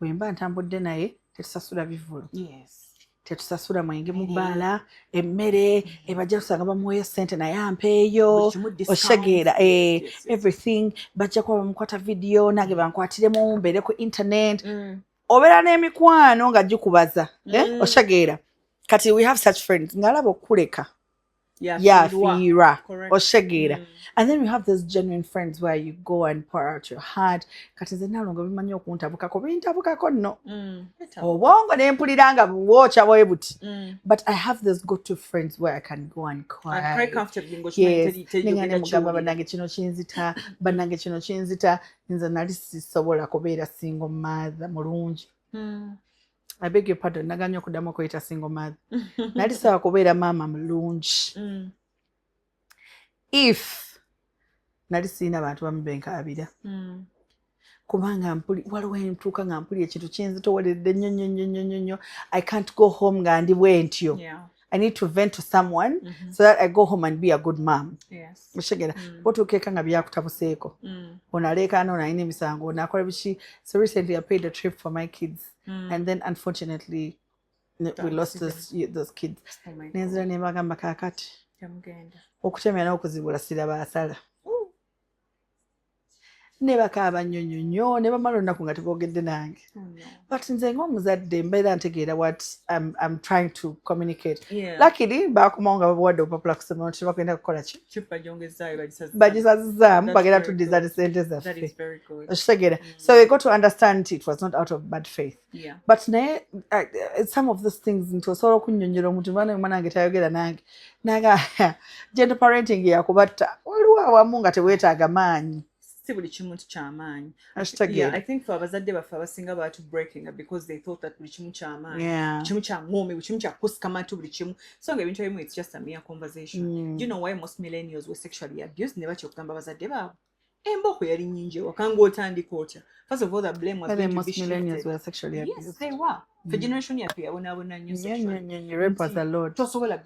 bwe mba ntambudde naye tetusasula bivulo. Tetusasula mwenge mu bbaala emmere ebajja kusanga bamuweeyo ssente naye ampeeyo oshegeera everything bajja kuba bamukwata video nange bankwatiremu mbeere ku internet obeera n'emikwano nga gikubaza oshegeera kati we have such friends ng'alaba okukuleka yafiirwa oshegeera. And then we have those genuine friends where you go and pour out your heart. Kati nze nalonga bimanyi okuntabukako bintabukako nno obwongo ne mpulira nga bwokya bwe buti. But I have those go-to friends where I can go and cry. I cry comfortably. Nengane mugamba bannange kino kinzita bannange kino kinzita nze nali sisobola kubeera single mother mulungi. I beg your pardon, naganya okuddamu okuyita single mother. Nali sawa kubeera maama mulungi. If nali sirina bantu bamubenkaabira kubanga waliwo entuuka nga mpuli ekintu kinzitowoledde nnyo I can't go home nga ndi bwe ntyo. I need to vent to someone so that I go home and be a good mom. Oshegera otuukeeka nga byakutabuseeko onaleekaana onalina emisango onakola biki. So recently I paid a trip for my kids and then unfortunately we lost those kids. Nenzira ne mbagamba kaakati okutemya n'okuzibula siraba asala. Ne bakaaba nnyo ne bamala olunaku nga teboogedde nange. But nze ng'omuzadde mbeera ntegeera what I'm trying to communicate. Luckily baakomawo nga babuwadde obupapula kusoma nti bagenda kukola ki bagisazizaamu bagenda tuddiza ne ssente zaffe okitegeera. So we got to understand it was not out of bad faith. But naye some of those things nti osobola okunnyonnyola omuntu mwana nange tayogera nange naga gentle parenting yakubatta waliwo awamu nga teweetaaga maanyi. Si buli kimu kyamaanyi. Yeah, I think for abazadde baffe abasinga baatu breaking because they thought that buli kimu kyamaanyi kimu kya ngome buli kimu kya kusikamatu buli kimu. So nga ebintu ebimu it's just a mere conversation. Do you know why most millennials were sexually abused? Ne bakyokugamba abazadde baabwe emboko yali nnyingi wakanga otandika otya. First of all, the blame was going to be shifted. Millennials were sexually abused. Yes, they were. The generation yafe yabonaabona nnyo sexually. Rape was a lot. Tosobola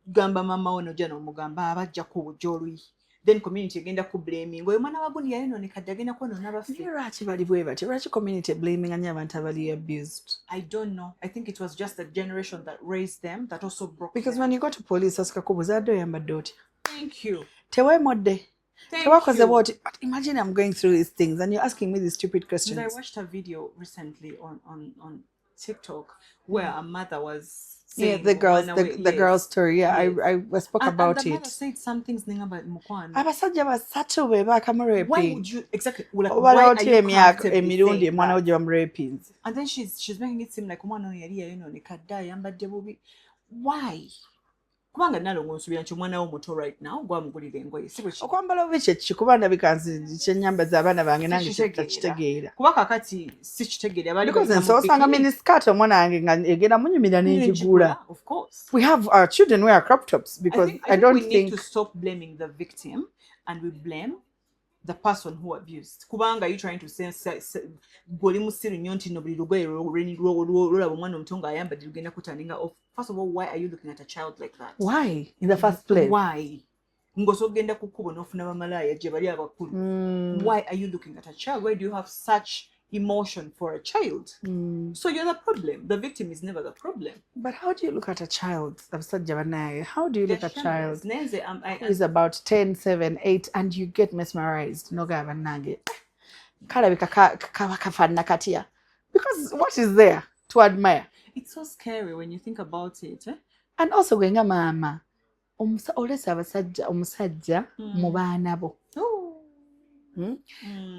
gamba mama ono jja n'omugamba abajja ku bujja oluyi then community egenda ku blaming oyo mwana waguni yayononeka dde agenda kwonoona baffe. Lwaki bali bwe batyo? Lwaki community blaming anya abantu abali abused? I don't know. I think it was just the generation that raised them that also broke Because them. when you go to police asika kubuza adde oyambadde otya? Thank you. Tewemodde. Thank Tewakoze you. bwoti. But imagine I'm going through these things and you're asking me these stupid questions. I watched a video recently on TikTok where a mother was saying the girls story. Yeah, Yes. I spoke about and the it. mother said some things about Mukwano. Abasajja basatu be Why bakamuraping. would you exactly like Oba why are otya you emyaka comfortably emirundi saying omwana we that? gye bamurapinze. And then she's making it seem like omwana ono yali yayononeka dda ayambadde bubi. Why? Kubanga nalongo nsubira nti omwana wo muto right now gwamugulira engoye si bwe kiri. Okwambala bubi kyeki kuba ndabika nze kyenyambaza abaana bange nange takitegeera. Kuba kakati si kitegeera abali Because nze osanga miniskirt omwana wange nga egenda munyumira n'engigula. Of course. We have our children wear crop tops because I don't we think need to stop blaming the victim and we blame the person who abused. Kubanga you trying to say goli musiru nnyo nti no buli lugoye lwolaba omwana omuto nga ayambadde lugenda kutandinga off. First of all, why are you looking at a child like that? Why in the first place? Why? Ng'osogenda ku kkubo n'ofuna bamalaaya gye bali abakulu. Why are you looking at a child? Why do you have such emotion for a child? So you're the problem. The victim is never the problem. But how do you look at a child? Abasajja banaye. How do you look at a child Nenze, who is about 10, 7, 8 and you get mesmerized? Nogaba nange. Kalabika kaba kafaanana katya. Because what is there to admire? It's so scary when you think about it. And also gwenga maama. Olesa abasajja omusajja mu baana bo.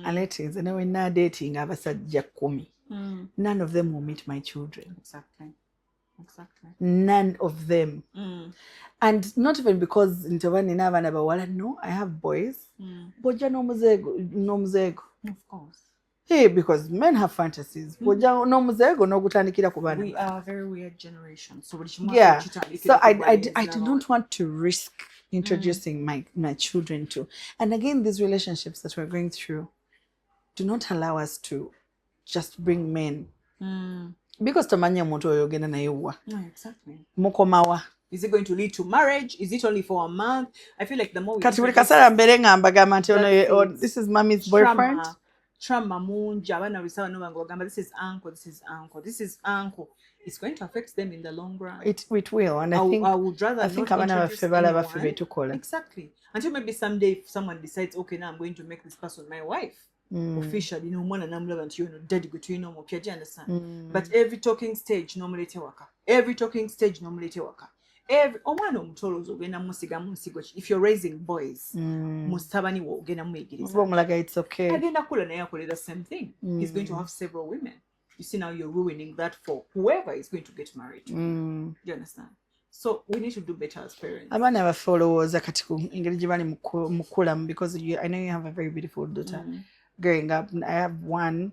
Aleti nze ne wenna dating abasajja 10. None of them will meet my children. Exactly. None of them. And not even because nti oba nina abaana bawala. No, I have boys. Bojja n'omuzeego. Of course. Hey, because men have fantasies. Bojja n'omuzeego n'ogutandikira ku baana. We are a very weird generation. So yeah. So I do not want to risk introducing my children to. And again, these relationships that we're going through do not allow us to just bring men. Because tomanya omuntu oyo ogenda naye wa. Exactly. Mukomawa. Is it going to lead to marriage? Is it only for a month? I feel like the more we kati buli kaseera mbere ngamba gamba nti ono this is mommy's boyfriend. Trauma mungi abaana bisawa no bango bagamba this is uncle. It's going to affect them in the long run. It will, and I would rather I think abaana baffe balaba ffe betukola. Exactly. Until maybe someday if someone decides, okay, now I'm going to make this person my wife. Officially, no one and I'm loving you know, daddy go to no more. Do you understand? But every talking stage normally te waka. Every omwana omutolozo ogenda musiga musigo if you're raising boys mustabani wo ogenda muyigiriza it's okay agenda kula naye akolera the same thing. He's going to have several women. You see now you're ruining that for whoever is going to get married to. Do you understand? So we need to do better as parents. Abaana baffe olowooza kati ku engeri gye bali mukulamu because I know you have a very beautiful daughter growing up. I have one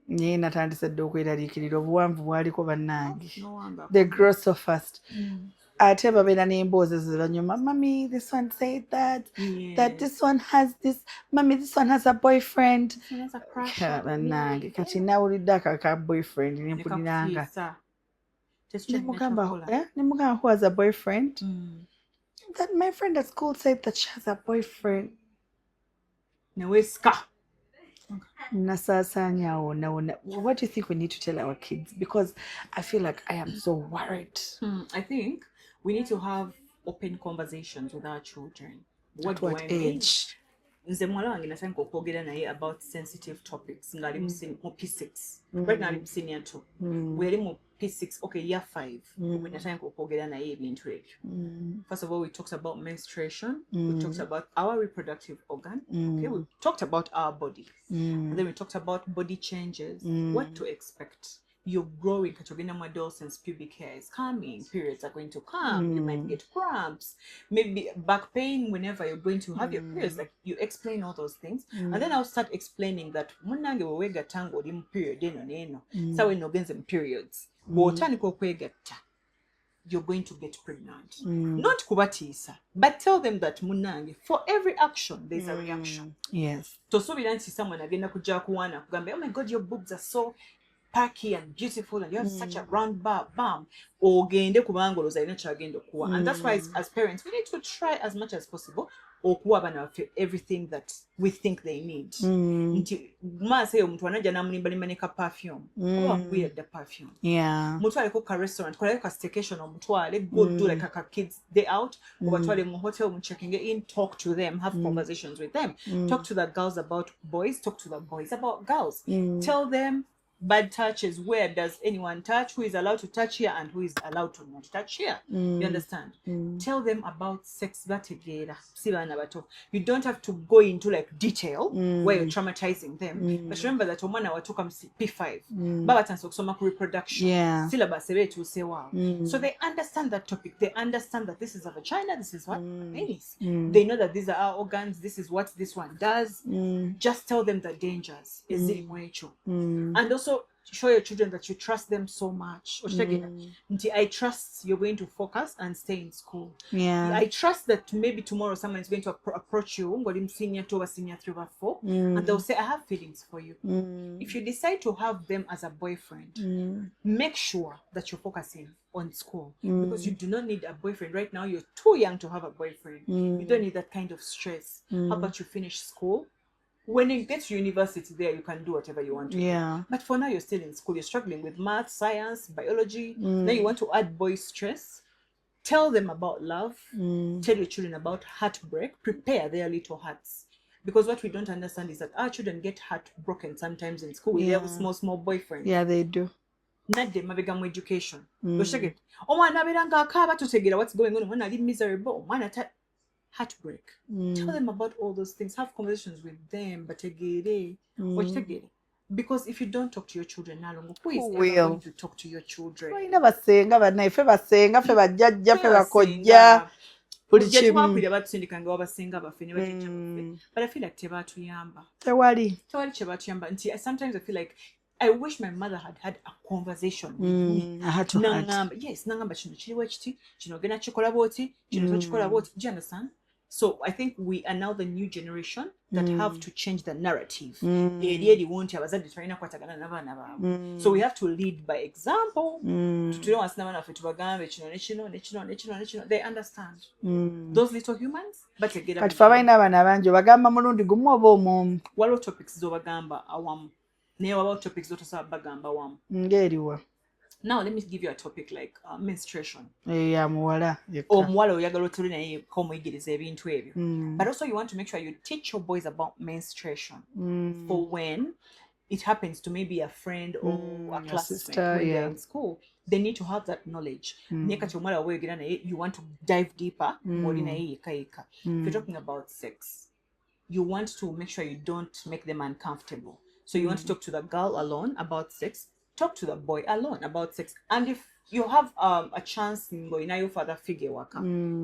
naye natandise dde okweraliikirira obuwanvu bwaliko bannange they grow so fast. Ate babeera n'emboozi zebanyuma mommy this one said that this one has this mommy this one has a boyfriend bannange kati nawulidde akaka boyfriend nempuliranga nemugamba who has a boyfriend that my friend at school said that she has a boyfriend neweska Nasasanya na what do you think we need to tell our kids? Because I feel like I am so worried. I think we need to have open conversations with our children. What age? Nze mwala wange nataka okwogera naye about sensitive topics ngali mu P6 right now I'm senior 2 we're mu P6 okay year 5 we nataka okwogera naye ebintu ebyo. First of all we talked about menstruation, we talked about our reproductive organ, okay, we talked about our body, and then we talked about body changes, what to expect. You're growing, Kachogena adolescence, pubic hair is coming, periods are going to come, you might get cramps, maybe back pain whenever you're going to have your periods. Like you explain all those things, and then I'll start explaining that munange wewega tango oli period eno sawe no genze periods bwotandika okwegatta you're going to get pregnant. Not kubatiisa, but tell them that munange for every action there's a reaction. Yes. Tosuubira nti someone agenda kujja kuwaana kugambe oh my god your boobs are so perky and beautiful and you have such a round bum ogende kubanga olowooza alina kyagenda okuwa. And that's why as parents we need to try as much as possible okuwa abaana baffe everything that we think they need. Nti maaso eyo omuntu anajja n'amulimbalimba ne ka perfume oba nkuyadde perfume mutwaleko ka restaurant koleko ka staycation omutwale go do like a kids day out obatwale mu hotel mu checking in, talk to them, have conversations with them, talk to the girls about boys, talk to the boys about girls, tell them bad touches, where does anyone touch, who is allowed to touch here and who is allowed to not touch here. You understand? Tell them about sex bategera sibana bato. You don't have to go into like detail where you're traumatizing them, but remember that omwana watoka P5 baba tanso kusoma ku reproduction syllabus ebetu sewa, so they understand that topic, they understand that this is a vagina, this is what penis, they know that these are our organs, this is what this one does. Just tell them the dangers ezili mwecho, and also show your children that you trust them so much. I trust you're going to focus and stay in school. I trust that maybe tomorrow someone is going to approach you, senior 2 or senior 3 or 4, and they'll say, I have feelings for you. If you decide to have them as a boyfriend, make sure that you're focusing on school, because you do not need a boyfriend. Right now, you're too young to have a boyfriend. You don't need that kind of stress. How about you finish school? When you get to university there, you can do whatever you want to do. But for now, you're still in school. You're struggling with math, science, biology. Now you want to add boy stress. Tell them about love. Tell your children about heartbreak. Prepare their little hearts. Because what we don't understand is that our children get heartbroken sometimes in school. We have small boyfriends. Yeah, they do. Not the mabegamu education. What's going on? When I live miserable, heartbreak. Tell them about all those things. Have conversations with them. But because if you don't talk to your children, who is ever going to talk to your children? But I feel like sometimes I feel like I wish my mother had a conversation with me. Yes, do you understand? So I think we are now the new generation that have to change the narrative. So we have to lead by example. They understand. Those little humans, but what topics now let me give you a topic like menstruation. But also you want to make sure you teach your boys about menstruation for when it happens to maybe a friend or a classmate when they're in school. They need to have that knowledge. You want to dive deeper. If you're talking about sex, you want to make sure you don't make them uncomfortable. So you want to talk to the girl alone about sex. Talk to the boy alone about sex. And if you have a chance in your father figure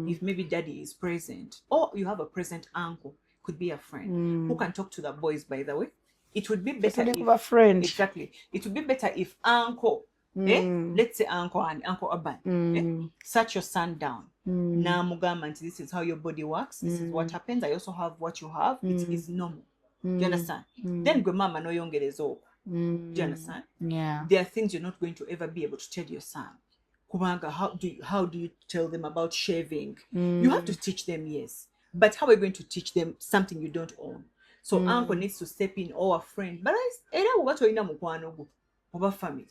if maybe daddy is present, or you have a present uncle, could be a friend who can talk to the boys, by the way. It would be better if a friend. Exactly. It would be better if uncle, let's say uncle and Uncle Aban, sat your son down. This is how your body works. This is what happens. I also have what you have. It is normal. Do you understand? Then grandmama no yongerezo. Do you understand? Yeah. There are things you're not going to ever be able to tell your son. Kubanga, how do you tell them about shaving? You have to teach them, yes. But how are you going to teach them something you don't own? So uncle needs to step in, or a friend. But family.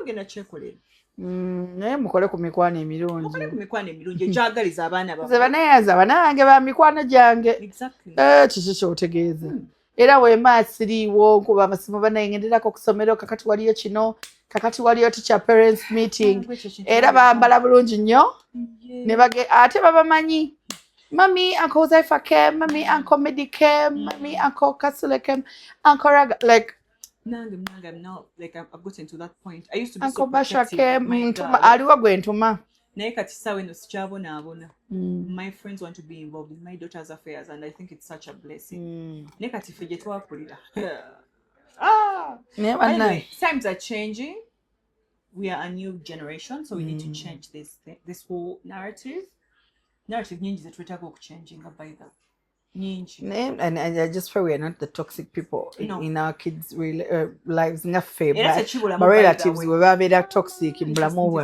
Gonna check with it. Mukole ku mikwano emirungi egyagaliza abaana banayaza banange ba mikwano gyange kiki kyotegeeza era wema siriiwo nkuba amasimu banayengenderako ku ssomero kakati waliyo kino kakati waliyo teacher parents meeting era bambala bulungi nnyo ne ate babamanyi mami uncle Zaifa came, mami uncle Medi came, mami uncle Kasule came, uncle Raga, like Nangam now, like I've gotten to that point. I used to be Uncle so Basha protective. My friends want to be involved in my daughter's affairs, and I think it's such a blessing. Anyway, times are changing. We are a new generation, so we need to change this whole narrative. Narrative nyingi zetu changing by that. And I just feel we are not the toxic people in our kids' lives. But relatives we were very toxic in Blamo.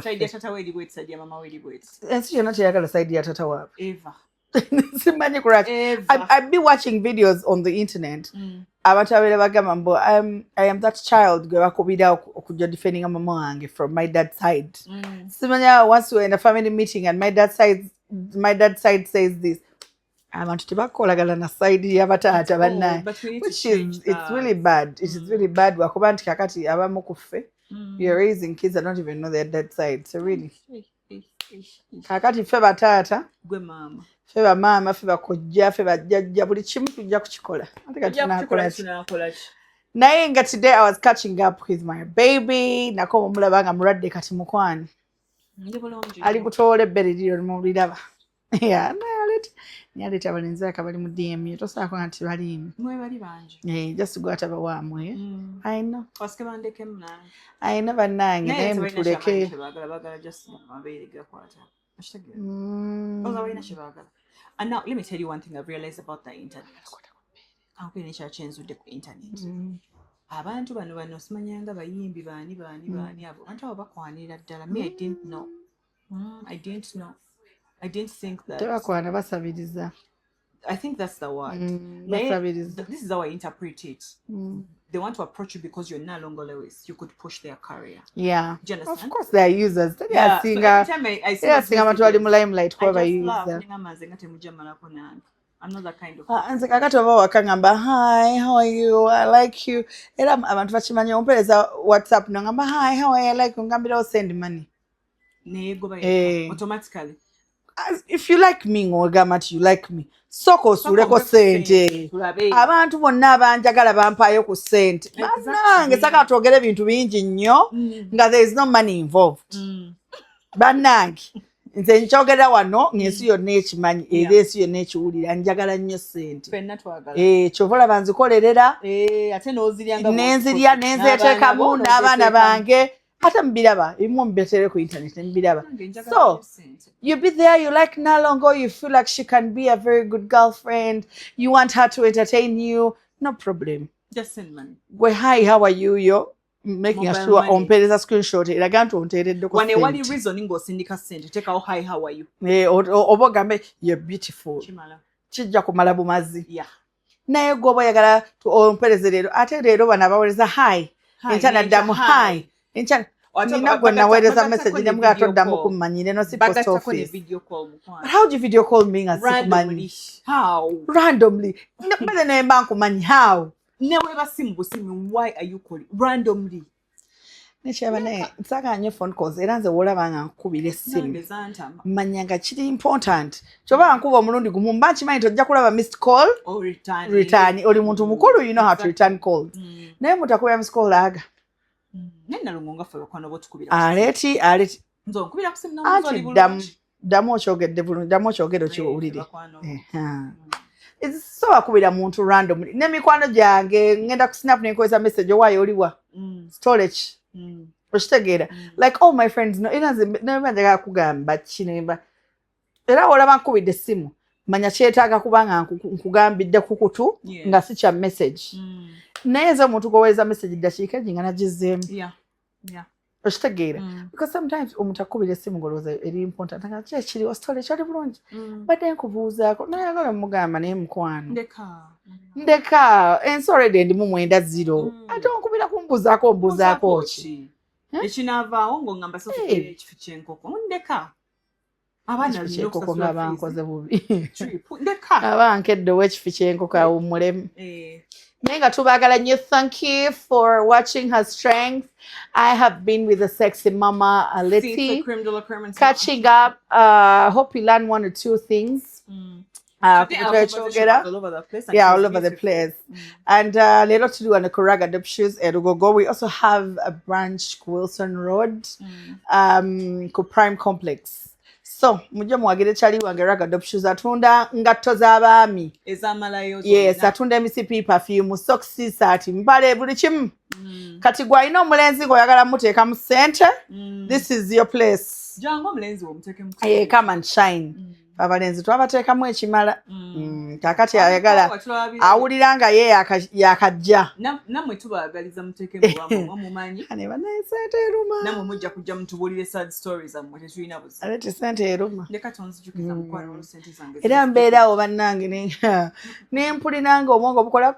And so you're not going to side your tata wap. Ever. simanyi kurach. I'd be watching videos on the internet. Abantu abere bagamba mbo I am that child gwe bakubira okujja defending mama wange from my dad's side. Simanya once we were in a family meeting and my dad's side says this. Abantu tebakolagala na side y'abataata bannaye, which is it's really bad. It is really bad. Wakuba nti kakati abamu kuffe you're raising kids that don't even know their dad's side. So really kakati ffe bataata gwe mama ffe bamaama ffe bakojja ffe bajjajja buli kimu tujja kukikola naye nga today I was catching up with my baby nako omulaba nga mulwadde kati mukwano ali kutoola ebbere liryo limuliraba Aleti abalenzi akabali mu DM tosaako nti balimu mwebali bangi just gwata bawaamwe ayina osike bandeke munange ayina bannange naye mutuleke bagala just mabeere gakwata and now let me tell you one thing I've realized about the internet. Internet. Abantu bano simanyanga bayimbi bani abo abantu abo bakwanira ddala. Me I didn't know. I didn't think that. Tebakwana basabiriza. I think that's the word. This is how I interpret it. They want to approach you because you're no longer Lewis. You could push their career. Yeah. Do you understand? Of course, they are users. They are so every time I see abantu mu limelight I kwa just user. laugh. I'm not that kind of Anze kakati oba wakangamba hi how are you I like you era abantu bakimanya ompereza WhatsApp nangamba hi how are you I like you ngambira send money automatically. If you like me ngogamba you like me soko osuleko sente abantu bonna abanjagala bampayo ku sente bannange saka twogere bintu bingi nnyo nga there is no money involved bannange nze nkyogera wano ng'ensi yonna ekimanyi era ensi yonna ekiwulira njagala nnyo sente kyova olaba nzikolerera nenzirya nenzeteekamu n'abaana bange ate mubiraba ebimu mubetere ku internet mubiraba so you be there you like Nalongo you feel like she can be a very good girlfriend you want her to entertain you no problem just send money gwe hi how are you yo making sure ompereza screenshot eraga nti onteereddeko wane wali reason ng'osindika sente teekawo hi how are you oba ogambe you're beautiful kijja kumala bumazi naye gwe oba oyagala ompereze leero ate leero bano abaweereza hi entanaddamu hi nina gwe naweereza message ne mga toddamu kummanyire no si post office but how do you video call me nga sikumanyi randomly mbere nemba nkumanyi how neweeba simu busimu why are you calling randomly nekyaba naye nsaka nnyo phone calls era nze woolaba nga nkubira essimu manya nga kiri important kyoba nkuba omulundi gumu mba nkimanyi tojja kulaba missed call return oli muntu mukulu you know how to return calls naye mutakubira missed call aga Aleti damu okyogedde bulungi damu okyogedde okiwulire so akubira muntu random n'emikwano gyange ngenda ku snap nenkozesa message owaayo oliwa storage okitegeera like all my friends no era nze njagala kugamba kinemba era olaba nkubidde essimu manya kyetaaga kubanga nkugambidde ku kutu nga si kya message naye nze omuntu gwoweereza message ddakiika egi nga nagizeemu okitegeera because sometimes omuntu akubira essimu ngolowooza eri important nga kyekiriwo storage oli bulungi badde nkubuuzaako nayagala omugamba naye mukwano ndeka ensi already ndimu 9-0 ate onkubira kumbuuzaako ombuuzaako ki ekinaavaawo ng'ongamba sofikire ekifo ky'enkoko ndeka abaana ky'enkoko nga bankoze bubi abankedde ow'ekifo ky'enkoko awummulemu naye nga tubaagala nnyo thank you for watching her strength I have been with the sexy mama Aleti catching up hope you learn one or two things all over the place and leero tuli wano ku Rag Adoptions e Rugogo we also have a branch ku Wilson Road ku Prime Complex so mujje muwagire kyali wange Rag Adoptions atunda ngatto z'abaami ezamalayo yes atunda MCP perfume socks saati mpale buli kimu kati gwalina omulenzi ng'oyagala muteeka mu ssente this is your place jangu omulenzi womuteeke mu come and shine abalenzi twabateekamu ekimala kakati ayagala awulira nga ye yakajja nammwe tubaagaliza muteekemu bwamu mumanyi ne banaye sente eruma nammwe mujja kujja mutubuulire sad stories zammwe tetulina buzi aleti sente eruma leka tonzijukiza mukwano olwo sente zange era mbeerawo bannange nempulira nga omwongo bukola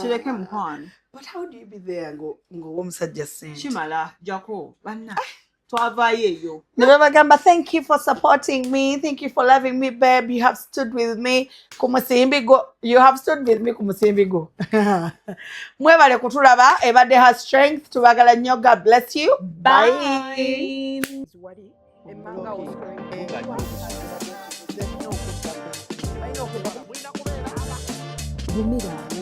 kireke mukwano. But how do you be there ng'owomusajja sente kimala jako banna twavaayo eyo ne babagamba thank you for supporting me, thank you for loving me babe, you have stood with me ku musimbi gwo, you have stood with me ku musimbi gwo. Mwebale kutulaba ebadde her strength, tubagala nnyo, God bless you, bye. Bumira